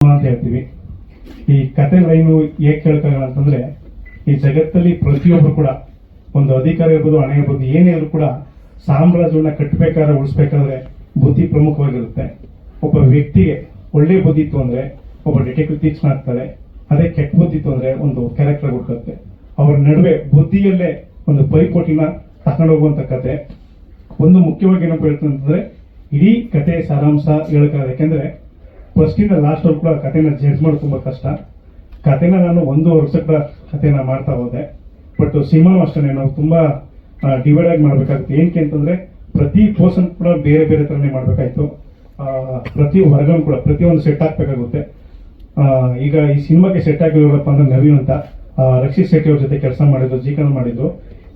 ಅಂತ ಹೇಳ್ತೀವಿ. ಈ ಕತೆ ಲೈನು ಏಕೆ ಹೇಳ್ಕಾಗಲ್ಲ ಅಂತಂದ್ರೆ, ಈ ಜಗತ್ತಲ್ಲಿ ಪ್ರತಿಯೊಬ್ರು ಕೂಡ ಒಂದು ಅಧಿಕಾರ ಇರ್ಬೋದು, ಹಣ ಇರ್ಬೋದು, ಏನೇ ಇದ್ರು ಕೂಡ ಸಾಮ್ರಾಜ್ಯವನ್ನ ಕಟ್ಟಬೇಕಾದ್ರೆ ಉಳಿಸ್ಬೇಕಾದ್ರೆ ಬುದ್ಧಿ ಪ್ರಮುಖವಾಗಿರುತ್ತೆ. ಒಬ್ಬ ವ್ಯಕ್ತಿಗೆ ಒಳ್ಳೆ ಬುದ್ಧಿ ಇತ್ತು ಅಂದ್ರೆ ಒಬ್ಬ ಡಿಟೆಕ್ಟಿವ್ ತೀಕ್ಷ್ಣ ಆಗ್ತಾರೆ. ಅದೇ ಕೆಟ್ಟ ಬುದ್ಧಿ ಇತ್ತು ಅಂದ್ರೆ ಒಂದು ಕ್ಯಾರೆಕ್ಟರ್ ಹುಟ್ಟುತ್ತೆ. ಅವ್ರ ನಡುವೆ ಬುದ್ಧಿಯಲ್ಲೇ ಒಂದು ಪೈಪೋಟಿನ ತಕೊಂಡು ಹೋಗುವಂತ ಕತೆ. ಒಂದು ಮುಖ್ಯವಾಗಿ ಏನಪ್ಪ ಹೇಳ್ತಂತಂದ್ರೆ, ಇಡೀ ಕತೆ ಸಾರಾಂಶ ಹೇಳಕ್ಕಾಗಲ್ಲ. ಯಾಕೆಂದ್ರೆ ಫಸ್ಟ್ ಇಂದ ಲಾಸ್ಟ್ ಅವ್ರು ಕೂಡ ಕತೆನ ಜಡ್ಜ್ ಮಾಡೋದು ತುಂಬಾ ಕಷ್ಟ. ಕತೆನ ನಾನು 1 ವರ್ಷ ಕೂಡ ಕತೆನ ಮಾಡ್ತಾ ಹೋದೆ. ಬಟ್ ಸಿನಿಮಾ ಅಷ್ಟೇ ನಾವು ತುಂಬಾ ಡಿವೈಡ್ ಆಗಿ ಮಾಡ್ಬೇಕಾಗುತ್ತೆ. ಏನಕ್ಕೆ ಅಂತಂದ್ರೆ ಪ್ರತಿ ಪರ್ಸನ್ ಕೂಡ ಬೇರೆ ಬೇರೆ ತರನೇ ಮಾಡ್ಬೇಕಾಯ್ತು. ಪ್ರತಿ ವರ್ಗನ್ ಕೂಡ ಪ್ರತಿಯೊಂದು ಸೆಟ್ ಹಾಕ್ಬೇಕಾಗುತ್ತೆ. ಈಗ ಈ ಸಿನಿಮಾಗೆ ಸೆಟ್ ಆಗಿರೋರಪ್ಪ ಅಂದ್ರೆ ನವೀನ್ ಅಂತ, ರಕ್ಷಿತ್ ಶೆಟ್ಟಿ ಅವ್ರ ಜೊತೆ ಕೆಲಸ ಮಾಡಿದ್ರು, ಜೀಕನ್ ಮಾಡಿದ್ರು.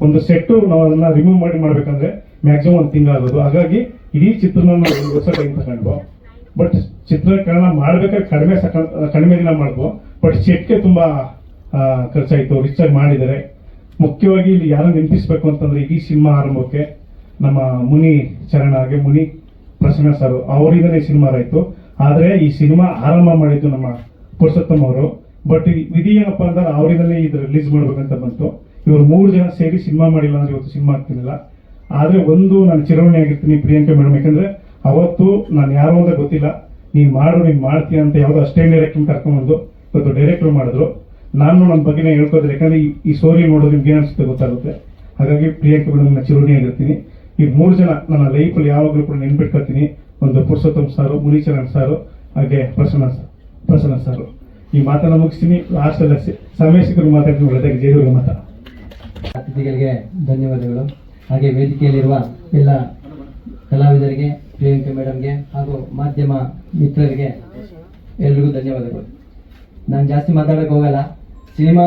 ಒಂದು ಸೆಟ್ಟು ನಾವು ಅದನ್ನ ರಿಮೂವ್ ಮಾಡ್ಬೇಕಂದ್ರೆ ಮ್ಯಾಕ್ಸಿಮಮ್ 1 ತಿಂಗಳಾಗೋದು. ಹಾಗಾಗಿ ಇಡೀ ಚಿತ್ರನ ನಾವು 1 ವರ್ಷ ಟೈಮ್ ತಗೊಂಡ್ವು. ಬಟ್ ಚಿತ್ರೀಕರಣ ಮಾಡ್ಬೇಕಾದ್ರೆ ಕಡಿಮೆ ದಿನ ಮಾಡಿದ್ವು. ಬಟ್ ಸೆಟ್ಗೆ ತುಂಬಾ ಖರ್ಚಾಯ್ತು, ರಿಚ್ ಆಗಿ ಮಾಡಿದ್ದಾರೆ. ಮುಖ್ಯವಾಗಿ ಇಲ್ಲಿ ಯಾರನ್ನು ನೆನಪಿಸ್ಬೇಕು ಅಂತಂದ್ರೆ, ಇಡೀ ಸಿನಿಮಾ ಆರಂಭಕ್ಕೆ ನಮ್ಮ ಮುನಿ ಚರಣ ಹಾಗೆ ಮುನಿ ಪ್ರಸನ್ನ ಸರ್ ಅವರಿಂದನೇ ಸಿನಿಮಾ ಆಯ್ತು. ಆದ್ರೆ ಈ ಸಿನಿಮಾ ಆರಂಭ ಮಾಡಿದ್ದು ನಮ್ಮ ಪುರುಷೋತ್ತಮ್ ಅವರು. ಬಟ್ ವಿಧಿ ಏನಪ್ಪಾ ಅಂದ್ರೆ ಅವರಿಂದಲೇ ಇದು ರಿಲೀಸ್ ಮಾಡ್ಬೇಕಂತ ಬಂತು. ಇವರು 3 ಜನ ಸೇರಿ ಸಿನಿಮಾ ಮಾಡಿಲ್ಲ ಅಂದ್ರೆ ಇವತ್ತು ಸಿನಿಮಾ ಆಗ್ತಿರ್ಲಿಲ್ಲ. ಆದ್ರೆ ಒಂದು ನಾನು ಚಿರವಣಿ ಆಗಿರ್ತೀನಿ ಪ್ರಿಯಾಂಕಾ ಮೇಡಮ್. ಯಾಕಂದ್ರೆ ಅವತ್ತು ನಾನು ಯಾರು ಅಂತ ಗೊತ್ತಿಲ್ಲ, ನೀನ್ ಮಾಡ್ತೀಯ ಅಂತ ಯಾವ್ದೋ ಅಷ್ಟೇ ಡೈರೆಕ್ಟರ್ ಕರ್ಕೊಂಡ್ಬಂದು ಇವತ್ತು ಡೈರೆಕ್ಟರ್ ಮಾಡಿದ್ರು. ನಾನು ನನ್ನ ಬಗ್ಗೆ ಹೇಳ್ಕೋದ್ರೆ, ಯಾಕಂದ್ರೆ ಈ ಸ್ಟೋರಿ ನೋಡೋದು ನಿಮ್ಗೆ ಏನ್ ಅನ್ಸುತ್ತೆ ಗೊತ್ತಾಗುತ್ತೆ. ಹಾಗಾಗಿ ಪ್ರಿಯಾಂಕಾ ಮೇಡಮ್ ನಾನು ಚಿರವಣಿ ಆಗಿರ್ತೀನಿ. ಈ 3 ಜನ ನನ್ನ ಲೈಫಲ್ಲಿ ಯಾವಾಗಲೂ ಕೂಡ ನೆನ್ಪಿಟ್ಕೊತೀನಿ. ಒಂದು ಪುರುಷೋತ್ತಮ್ ಸಾರು, ಮುನಿಚರಣ್ ಸಾರು, ಹಾಗೆ ಪ್ರಸನ್ನ ಸಾರು. ಈ ಮಾತನ್ನ ಮುಗಿಸ್ತೀನಿ. ಲಾಸ್ಟ್ ಅಲ್ಲ ಸಮಯ ಸಿಕ್ಕರು ಮಾತಾಡ್ತೀನಿ. ಒಳ್ಳೆದಾಗಿ ಜಯದೇವ್ರ ಮಾತ. ಅತಿಥಿಗಳಿಗೆ ಧನ್ಯವಾದಗಳು. ಹಾಗೆ ವೇದಿಕೆಯಲ್ಲಿರುವ ಎಲ್ಲ ಕಲಾವಿದರಿಗೆ, ಪ್ರಿಯಾಂಕಾ ಮೇಡಮ್ಗೆ ಹಾಗೂ ಮಾಧ್ಯಮ ಮಿತ್ರರಿಗೆ ಎಲ್ರಿಗೂ ಧನ್ಯವಾದಗಳು. ನಾನು ಜಾಸ್ತಿ ಮಾತಾಡೋಕೆ ಹೋಗಲ್ಲ. ಸಿನಿಮಾ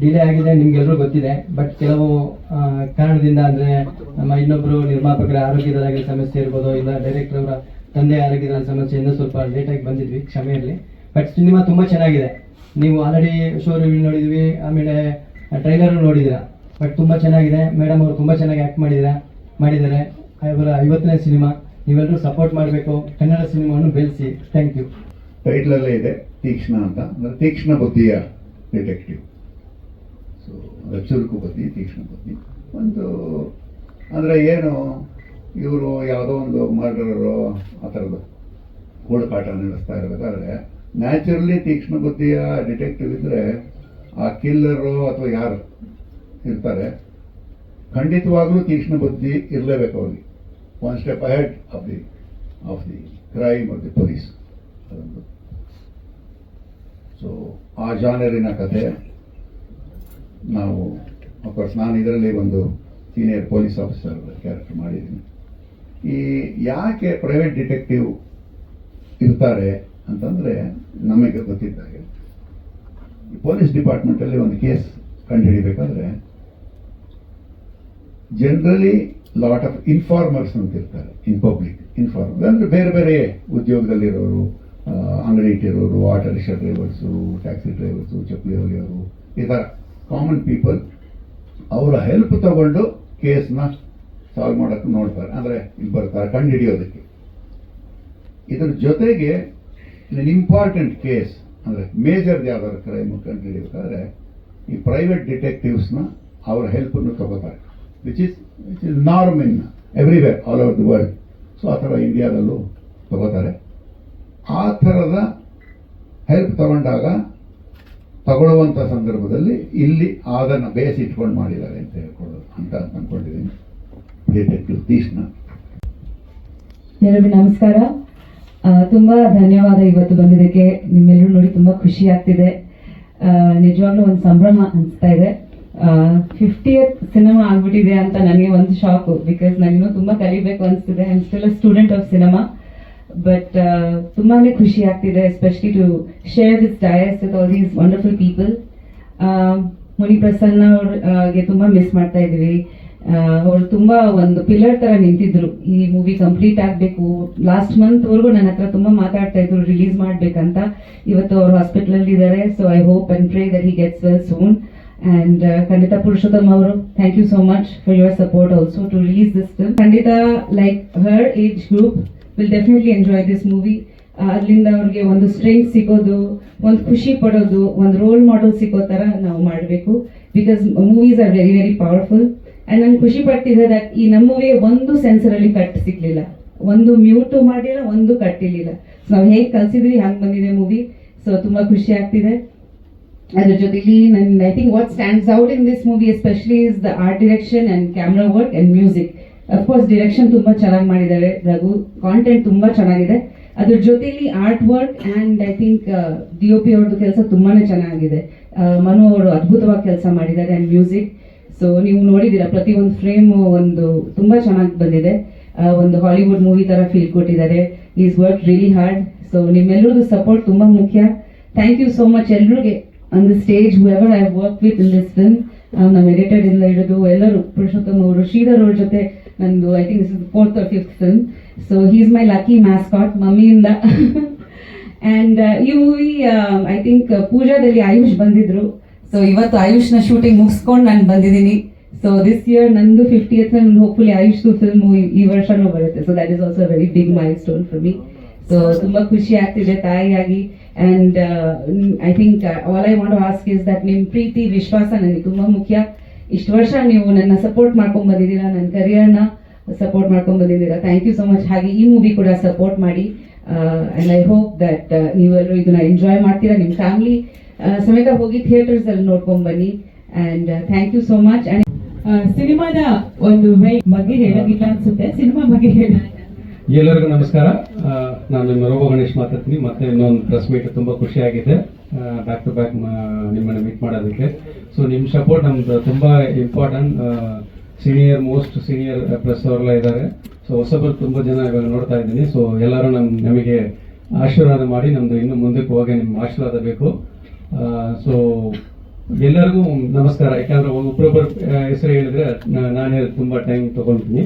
ಡಿಲೇ ಆಗಿದೆ ನಿಮ್ಗೆಲ್ರೂ ಗೊತ್ತಿದೆ. ಬಟ್ ಕೆಲವು ಕಾರಣದಿಂದ ಅಂದರೆ ನಮ್ಮ ಇನ್ನೊಬ್ಬರು ನಿರ್ಮಾಪಕರ ಆರೋಗ್ಯದಲ್ಲಿ ಸಮಸ್ಯೆ ಇರ್ಬೋದು, ಇಲ್ಲ ಡೈರೆಕ್ಟರ್ ಅವರ ತಂದೆ ಆರೋಗ್ಯದ ಸಮಸ್ಯೆಯಿಂದ ಸ್ವಲ್ಪ ಲೇಟಾಗಿ ಬಂದಿದ್ವಿ, ಕ್ಷಮೆ ಇರಲಿ. ಬಟ್ ಸಿನಿಮಾ ತುಂಬ ಚೆನ್ನಾಗಿದೆ. ನೀವು ಆಲ್ರೆಡಿ ಶೋ ರಿವ್ಯೂ ನೋಡಿದ್ವಿ, ಆಮೇಲೆ ಟ್ರೈಲರ್ ನೋಡಿದ್ದೀರಾ. ಬಟ್ ತುಂಬ ಚೆನ್ನಾಗಿದೆ. ಮೇಡಮ್ ಅವರು ತುಂಬ ಚೆನ್ನಾಗಿ ಆ್ಯಕ್ಟ್ ಮಾಡಿದ್ದಾರೆ. ಅವರ 50ನೇ ಸಿನಿಮಾ. ನೀವೆಲ್ಲರೂ ಸಪೋರ್ಟ್ ಮಾಡಬೇಕು. ಕನ್ನಡ ಸಿನಿಮಾವನ್ನು ಬೆಳೆಸಿ. Thank you. ಟೈಟ್ಲಲ್ಲೇ ಇದೆ ತೀಕ್ಷ್ಣ ಅಂತ. ಅಂದರೆ ತೀಕ್ಷ್ಣ ಬುದ್ಧಿಯ ಡಿಟೆಕ್ಟಿವ್. ಸೊ ಚುರುಕು ಬುದ್ಧಿ, ತೀಕ್ಷ್ಣ ಬುದ್ಧಿ. ಒಂದು ಅಂದರೆ ಏನು, ಇವರು ಯಾವುದೋ ಒಂದು ಮರ್ಡರರು ಆ ಥರದ್ದು ಹುಡುಕಾಟ ನಡೆಸ್ತಾ ಇರಬೇಕಾದ್ರೆ ನ್ಯಾಚುರಲಿ ತೀಕ್ಷ್ಣ ಬುದ್ಧಿಯ ಡಿಟೆಕ್ಟಿವ್ ಇದ್ದರೆ ಆ ಕಿಲ್ಲರು ಅಥವಾ ಯಾರು ಇರ್ತಾರೆ ಖಂಡಿತವಾಗ್ಲೂ ತೀಕ್ಷ್ಣ ಬುದ್ಧಿ ಇರಲೇಬೇಕು ಅವ್ರಿಗೆ. 1 step ahead of the crime of the police. ಅದೊಂದು. ಸೊ ಆ ಜಾನರಿನ ಕತೆ ನಾವು ಅಫ್ಕೋರ್ಸ್ ನಾನು ಇದರಲ್ಲಿ ಒಂದು ಸೀನಿಯರ್ ಪೊಲೀಸ್ ಆಫೀಸರ್ ಕ್ಯಾರೆಕ್ಟರ್ ಮಾಡಿದ್ದೀನಿ. ಈ ಯಾಕೆ ಪ್ರೈವೇಟ್ ಡಿಟೆಕ್ಟಿವ್ ಇರ್ತಾರೆ ಅಂತಂದರೆ, ನಮಗೆ ಗೊತ್ತಿದ್ದಾಗೆ ಪೊಲೀಸ್ ಡಿಪಾರ್ಟ್ಮೆಂಟಲ್ಲಿ ಒಂದು case ಕಂಡುಹಿಡಿಬೇಕಾದ್ರೆ generally lot of informers ಅಂತ ಇರ್ತಾರೆ. ಇನ್ ಪಬ್ಲಿಕ್ ಇನ್ಫಾರ್ಮರ್ ಅಂದರೆ ಬೇರೆ ಬೇರೆ ಉದ್ಯೋಗದಲ್ಲಿರೋರು, ಅಂಗಡಿ ಇಟ್ಟಿರೋರು, auto rickshaw drivers, taxi drivers, ಚಪ್ಪಲಿ ಹೊಲಿಯೋರು, ಈ ಥರ ಕಾಮನ್ ಪೀಪಲ್. ಅವರ ಹೆಲ್ಪ್ ತಗೊಂಡು ಕೇಸ್ನ ಸಾಲ್ವ್ ಮಾಡೋಕ್ಕೆ ನೋಡ್ತಾರೆ. ಅಂದರೆ ಇಲ್ಲಿ ಬರ್ತಾರೆ ಕಂಡು ಹಿಡಿಯೋದಕ್ಕೆ. ಇದರ ಜೊತೆಗೆ ಇಂಪಾರ್ಟೆಂಟ್ ಕೇಸ್ ಅಂದರೆ ಮೇಜರ್ ಯಾವ್ದಾದ್ರು ಕ್ರೈಮ್ ಕಂಡು ಹಿಡಿಬೇಕಾದ್ರೆ ಈ ಪ್ರೈವೇಟ್ ಡಿಟೆಕ್ಟಿವ್ಸ್ನ ಅವರ ಹೆಲ್ಪನ್ನು ತಗೋತಾರೆ. Which is norm in everywhere all over the world. So ಆ ಥರ ಇಂಡಿಯಾದಲ್ಲೂ ತಗೋತಾರೆ. ಆ ಥರದ ಹೆಲ್ಪ್ ತಗೊಂಡಾಗ ತಗೊಳ್ಳುವಂಥ ಸಂದರ್ಭದಲ್ಲಿ ಇಲ್ಲಿ ಅದನ್ನು ಬೇಸ್ ಇಟ್ಕೊಂಡು ಮಾಡಿದ್ದಾರೆ ಅಂತ ಹೇಳ್ಕೊಳ್ಳೋದು ಅಂತ ಅಂದ್ಕೊಂಡಿದ್ದೀನಿ. ಡಿಟೆಕ್ಟಿವ್ ತೀಕ್ಷ್ಣ. ಎಲ್ಲರಿಗೂ ನಮಸ್ಕಾರ. ತುಂಬಾ ಧನ್ಯವಾದ ಇವತ್ತು ಬಂದಿದ್ದಕ್ಕೆ. ನಿಮ್ಮೆಲ್ಲರೂ ನೋಡಿ ತುಂಬಾ ಖುಷಿ ಆಗ್ತಿದೆ. ನಿಜವಾಗ್ಲೂ ಒಂದು ಸಂಭ್ರಮ ಅನಿಸ್ತಾ ಇದೆ. 50th ಸಿನಿಮಾ ಆಗ್ಬಿಟ್ಟಿದೆ ಅಂತ ನನಗೆ ಒಂದು ಶಾಕು. ಬಿಕಾಸ್ ನಾನು ತುಂಬಾ ಕಲಿಬೇಕು ಅನಿಸ್ತಿದೆ. I am still a student of cinema. But ತುಂಬಾನೇ ಖುಷಿ ಆಗ್ತಿದೆ, especially to share this dais with all these wonderful people. Muni Prasanna ಅವ್ರಿಗೆ ತುಂಬಾ ಮಿಸ್ ಮಾಡ್ತಾ ಇದೀವಿ. ಅವ್ರು ತುಂಬಾ ಒಂದು ಪಿಲ್ಲರ್ ತರ ನಿಂತಿದ್ರು. ಈ ಮೂವಿ ಕಂಪ್ಲೀಟ್ ಆಗ್ಬೇಕು, ಲಾಸ್ಟ್ ಮಂತ್ ವರೆಗೂ ನನ್ನ ಹತ್ರ ತುಂಬಾ ಮಾತಾಡ್ತಾ ಇದ್ರು ರಿಲೀಸ್ ಮಾಡ್ಬೇಕಂತ. ಇವತ್ತು ಅವ್ರು ಹಾಸ್ಪಿಟಲ್ ಅಲ್ಲಿ ಇದ್ದಾರೆ. So I hope and pray that he gets well soon. And ಖಂಡಿತ ಪುರುಷೋತ್ತಮ್ ಅವರು, thank you so much for your support also to release this film. ಖಂಡಿತ like her age group will definitely enjoy this movie. ಅಲ್ಲಿಂದ ಅವ್ರಿಗೆ ಒಂದು strength ಸಿಗೋದು, ಒಂದು ಖುಷಿ ಪಡೋದು, ಒಂದು ರೋಲ್ ಮಾಡೆಲ್ ಸಿಗೋ ಥರ ನಾವು ಮಾಡಬೇಕು. Because movies are very very powerful. And ನಾನು ಖುಷಿ ಪಡ್ತಿದ್ದೆ ದಟ್ ಈ ನಮ್ಮ ಮೂವಿಗೆ ಒಂದು ಸೆನ್ಸರಲ್ಲಿ ಕಟ್ ಸಿಗ್ಲಿಲ್ಲ, ಒಂದು ಮ್ಯೂಟು ಮಾಡಿಲ್ಲ, ಒಂದು ಕಟ್ಟಿರಲಿಲ್ಲ. ಸೊ ನಾವು ಹೇಗೆ ಕಲ್ಸಿದ್ರಿ ಹಾಗೆ ಬಂದಿದೆ ಮೂವಿ. ಸೊ ತುಂಬ ಖುಷಿ ಆಗ್ತಿದೆ. ಅದ್ರ ಜೊತೆಲಿ I think what stands out in this movie especially is the art direction and camera work and music. Of course direction ತುಂಬ ಚೆನ್ನಾಗಿ ಮಾಡಿದ್ದಾರೆ ರಘು, ಕಾಂಟೆಂಟ್ ತುಂಬ ಚೆನ್ನಾಗಿದೆ. ಅದ್ರ ಜೊತೆಲಿ art work and I think DOP ಅವ್ರದ್ದು ಕೆಲಸ ತುಂಬಾ ಚೆನ್ನಾಗಿದೆ. ಮನು ಅವರು ಅದ್ಭುತವಾಗಿ ಕೆಲಸ ಮಾಡಿದ್ದಾರೆ ಆ್ಯಂಡ್ ಮ್ಯೂಸಿಕ್. ಸೊ ನೀವು ನೋಡಿದ್ದೀರಾ ಪ್ರತಿಯೊಂದು ಫ್ರೇಮು ಒಂದು ತುಂಬ ಚೆನ್ನಾಗಿ ಬಂದಿದೆ. ಒಂದು ಹಾಲಿವುಡ್ ಮೂವಿ ಥರ ಫೀಲ್ ಕೊಟ್ಟಿದ್ದಾರೆ. Is work really hard. So ನಿಮ್ಮೆಲ್ಲರದ್ದು ಸಪೋರ್ಟ್ ತುಂಬ ಮುಖ್ಯ. ಥ್ಯಾಂಕ್ ಯು ಸೋ ಮಚ್ ಎಲ್ರಿಗೆ on the stage whoever I work with in this film. ನಮ್ಮ ಎಡಿಟರ್ ಇಂದ ಹಿಡಿದು ಎಲ್ಲರೂ, ಪುರುಷೋತ್ತಮ್ ಅವರು, ಶ್ರೀಧರ್ ಅವ್ರ ಜೊತೆ ನಂದು I think this is 4th or 5th film. So he is my lucky mascot ಮಮ್ಮಿಯಿಂದ. ಆ್ಯಂಡ್ ಈ ಮೂವಿ ಐ ಥಿಂಕ್ ಪೂಜಾದಲ್ಲಿ ಆಯುಷ್ ಬಂದಿದ್ರು. ಸೊ ಇವತ್ತು ಆಯುಷ್ನ ಶೂಟಿಂಗ್ ಮುಗಿಸ್ಕೊಂಡು ನಾನು ಬಂದಿದ್ದೀನಿ. ಸೊ ದಿಸ್ ಇಯರ್ ನಂದು 50th ನಂದು ಹೋಪ್ಫುಲಿ ಆಯುಷ್ದು ಫಿಲ್ಮ್ ಈ ವರ್ಷನೂ ಬರುತ್ತೆ. So that is also very big milestone for me. So ತುಂಬಾ ಖುಷಿ ಆಗ್ತಿದೆ ತಾಯಿಯಾಗಿ. And I think all I want to ask is that ನಿಮ್ಮ ಪ್ರೀತಿ ವಿಶ್ವಾಸ ನನಗೆ ತುಂಬ ಮುಖ್ಯ. ಇಷ್ಟು ವರ್ಷ ನೀವು ನನ್ನ ಸಪೋರ್ಟ್ ಮಾಡ್ಕೊಂಡ್ ಬಂದಿದ್ದೀರಾ, ನನ್ನ ಕರಿಯರ್ನ ಸಪೋರ್ಟ್ ಮಾಡ್ಕೊಂಡ್ ಬಂದಿದ್ದೀರಾ. Thank you so much. ಹಾಗೆ ಈ ಮೂವಿ ಕೂಡ ಸಪೋರ್ಟ್ ಮಾಡಿ. ಆ್ಯಂಡ್ ಐ ಹೋಪ್ ದಟ್ ನೀವೆಲ್ಲರೂ ಇದನ್ನ ಎಂಜಾಯ್ ಮಾಡ್ತೀರಾ. ನಿಮ್ಮ ಫ್ಯಾಮಿಲಿ ಸಮೇತ ಹೋಗಿ ಥಿಯೇಟರ್ಸ್ ಅಲ್ಲಿ ನೋಡ್ಕೊಂಡ್ ಬನ್ನಿ. And thank you so much. ಸಿನಿಮಾದ ಒಂದು ಬಗ್ಗೆ ಹೇಳೋದಿಲ್ಲ ಅನ್ಸುತ್ತೆ, ಸಿನಿಮಾ ಬಗ್ಗೆ ಹೇಳ. ಎಲ್ಲರಿಗೂ ನಮಸ್ಕಾರ. ನಾನು ನಿಮ್ಮ ರೋಬೋ ಗಣೇಶ್ ಮಾತಾಡ್ತೀನಿ. ಮತ್ತೆ ಇನ್ನೊಂದು ಪ್ರೆಸ್ ಮೀಟ್ ತುಂಬಾ ಖುಷಿಯಾಗಿದೆ ಬ್ಯಾಕ್ ಟು ಬ್ಯಾಕ್ ನಿಮ್ಮನ್ನ ಮೀಟ್ ಮಾಡೋದಕ್ಕೆ. ಸೊ ನಿಮ್ಮ ಸಪೋರ್ಟ್ ನಮ್ದು ತುಂಬಾ ಇಂಪಾರ್ಟೆಂಟ್. ಮೋಸ್ಟ್ ಸೀನಿಯರ್ ಪ್ರೆಸ್ ಅವರೆಲ್ಲ ಇದ್ದಾರೆ. ಸೊ ಹೊಸಬರು ತುಂಬಾ ಜನ ಇವಾಗ ನೋಡ್ತಾ ಇದ್ದೀನಿ. ಸೊ ಎಲ್ಲರೂ ನಮಗೆ ಆಶೀರ್ವಾದ ಮಾಡಿ ನಮ್ದು ಇನ್ನು ಮುಂದಕ್ಕೆ ಹೋಗಿ ನಿಮ್ಮ ಆಶೀರ್ವಾದ ಬೇಕು. ಸೊ ಎಲ್ಲರಿಗೂ ನಮಸ್ಕಾರ. ಯಾಕಂದ್ರೆ ಒಬ್ಬರೊಬ್ಬರ ಹೆಸರು ಹೇಳಿದ್ರೆ ನಾನೇ ತುಂಬಾ ಟೈಮ್ ತಗೊಳ್ತೀನಿ.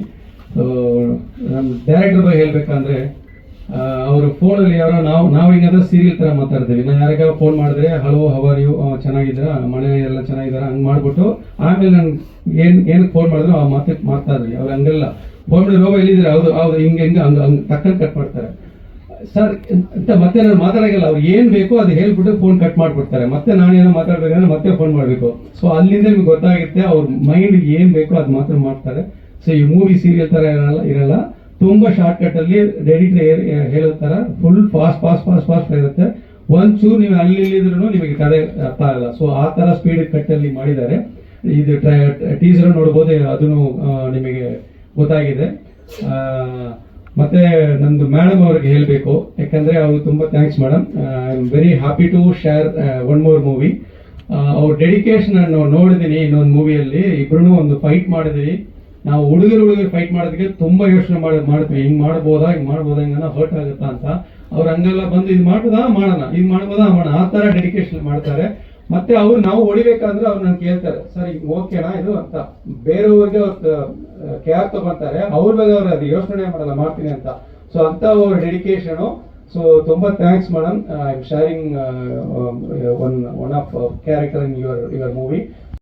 ಸೊ ನಮ್ಮ ಡೈರೆಕ್ಟರ್ ಬಗ್ಗೆ ಹೇಳ್ಬೇಕಂದ್ರೆ ಅವರು ಫೋನಲ್ಲಿ ಯಾರೋ ನಾವು ಹಿಂಗಂದ್ರೆ ಸೀರಿಯಲ್ ತರ ಮಾತಾಡ್ತೀವಿ. ನಾನು ಯಾರಿಗಾರ ಫೋನ್ ಮಾಡಿದ್ರೆ ಹಲೋ ಹವರ್ ಯು, ಚೆನ್ನಾಗಿದ್ದೀರಾ, ಮನೆ ಎಲ್ಲ ಚೆನ್ನಾಗಿದ್ದಾರ, ಹಂಗ್ ಮಾಡ್ಬಿಟ್ಟು ಆಮೇಲೆ ನಾನು ಏನಕ್ಕೆ ಫೋನ್ ಮಾಡಿದ್ರು ಆ ಮಾತಾ ಇದ್ರಿ. ಅವ್ರು ಹಂಗೆಲ್ಲ ಫೋನ್ ಮಾಡಿ ರೋಗ ಎಲ್ಲಿದ್ದೀರಾ, ಹೌದು ಹೌದು ಹಿಂಗೆ ಹಂಗೆ ಟಕ್ಕನ್ ಕಟ್ ಮಾಡ್ತಾರೆ ಸರ್ ಅಂತ. ಮತ್ತೆ ನಾನು ಮಾತಾಡೋಲ್ಲ. ಅವ್ರು ಏನ್ ಬೇಕೋ ಅದು ಹೇಳ್ಬಿಟ್ಟು ಫೋನ್ ಕಟ್ ಮಾಡ್ಬಿಡ್ತಾರೆ. ಮತ್ತೆ ನಾನೇನೋ ಮಾತಾಡ್ಬೇಕಂದ್ರೆ ಮತ್ತೆ ಫೋನ್ ಮಾಡ್ಬೇಕು. ಸೊ ಅಲ್ಲಿಂದ ನಿಮ್ಗೆ ಗೊತ್ತಾಗುತ್ತೆ ಅವ್ರ ಮೈಂಡ್ ಏನ್ ಬೇಕೋ ಅದು ಮಾತ್ರ ಮಾಡ್ತಾರೆ. ಸೊ ಈ ಮೂವಿ ಸೀರಿಯಲ್ ತರ ಇರಲ್ಲ. ತುಂಬಾ ಶಾರ್ಟ್ ಕಟ್ ಅಲ್ಲಿ ಎಡಿಟರ್ ಹೇಳೋ ತರ ಫುಲ್ ಫಾಸ್ಟ್ ಇರುತ್ತೆ. ಒಂಚೂರು ನೀವು ಅಲ್ಲಿ ಇಲ್ಲಿದ್ರು ನಿಮಗೆ ಕಡೆ ಅರ್ಥ ಆಗಲ್ಲ. ಸೊ ಆ ತರ ಸ್ಪೀಡ್ ಕಟ್ ಅಲ್ಲಿ ಮಾಡಿದ್ದಾರೆ. ಇದು ಟೀಸರ್ ನೋಡಬಹುದು, ಅದನ್ನು ನಿಮಗೆ ಗೊತ್ತಾಗಿದೆ. ಮತ್ತೆ ನಂದು ಮೇಡಮ್ ಅವ್ರಿಗೆ ಹೇಳ್ಬೇಕು, ಯಾಕಂದ್ರೆ ಅವ್ರು ತುಂಬಾ thanks madam. I am very happy to share one more movie. ಅವ್ರ ಡೆಡಿಕೇಶನ್ ನಾನು ನೋಡಿದೀನಿ. ಇನ್ನೊಂದು ಮೂವಿಯಲ್ಲಿ ಇಬ್ರು ಒಂದು ಫೈಟ್ ಮಾಡಿದೀವಿ. ನಾವು ಹುಡುಗರು ಫೈಟ್ ಮಾಡೋದಕ್ಕೆ ತುಂಬಾ ಯೋಚನೆ ಮಾಡ್ತೀವಿ, ಹಿಂಗ್ ಮಾಡ್ಬೋದಾ ಹಿಂಗ ಹರ್ಟ್ ಆಗುತ್ತಾ ಅಂತ. ಅವ್ರು ಹಂಗೆಲ್ಲ ಬಂದು ಇದು ಮಾಡೋಣ ಮಾಡೋಣ ಆ ತರ ಡೆಡಿಕೇಶನ್ ಮಾಡ್ತಾರೆ. ಮತ್ತೆ ಅವ್ರು ನಾವು ಹೊಡಿಬೇಕಂದ್ರೆ ಅವ್ರು ನನ್ ಕೇಳ್ತಾರೆ, ಸರ್ ಈಗ ಓಕೆನಾ ಇದು ಅಂತ. ಬೇರೆಯವ್ರಿಗೆ ಕೇರ್ ತಗೊಂತಾರೆ, ಅವ್ರ ಬಗ್ಗೆ ಅವ್ರು ಅದು ಯೋಚನೆ ಮಾಡಲ್ಲ, ಮಾಡ್ತೀನಿ ಅಂತ. ಸೊ ಅಂತ ಅವ್ರ ಡೆಡಿಕೇಶನ್. ಸೊ ತುಂಬಾ thanks madam. I am sharing one of character in your movie.